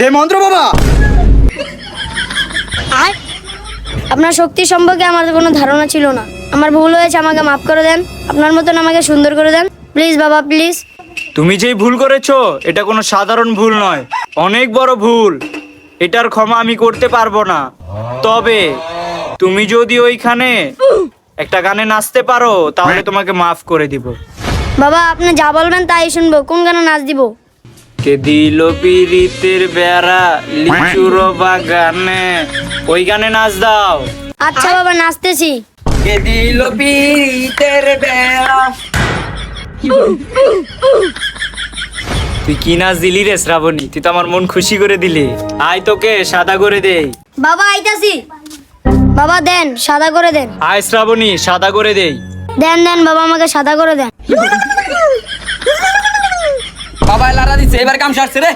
দে মন্ত্র বাবা। আর আপনার শক্তি সম্পর্কে আমার কোনো ধারণা ছিল না। আমার ভুল হয়েছে, আমাকে মাফ করে দেন। আপনার মতন আমাকে সুন্দর করে দেন প্লিজ বাবা, প্লিজ। তুমি যেই ভুল করেছো এটা কোনো সাধারণ ভুল নয়, অনেক বড় ভুল। এটার ক্ষমা আমি করতে পারবো না। তবে তুমি যদি ওইখানে একটা গানে নাচতে পারো তাহলে তোমাকে মাফ করে দিব। বাবা আপনি যা বলবেন তাই শুনবো। কোন গানে নাচ দিব? কে দিল পিরিতের বেড়া লিচুর বাগানে, ওই গানে নাচ দাও। আচ্ছা বাবা, নাচতেছি। কে দিল পিরিতের বেড়া। তুই কি নাচ দিলি রে শ্রাবণী, তুই তো আমার মন খুশি করে দিলি। আয় তোকে সাদা করে দেই। বাবা আইতাছি। বাবা দেন, সাদা করে দেন। আয় শ্রাবণী সাদা করে দেই। দেন দেন বাবা, আমাকে সাদা করে দেন। বাবা লারা দিচ্ছে, এবার কাম সারছে রে।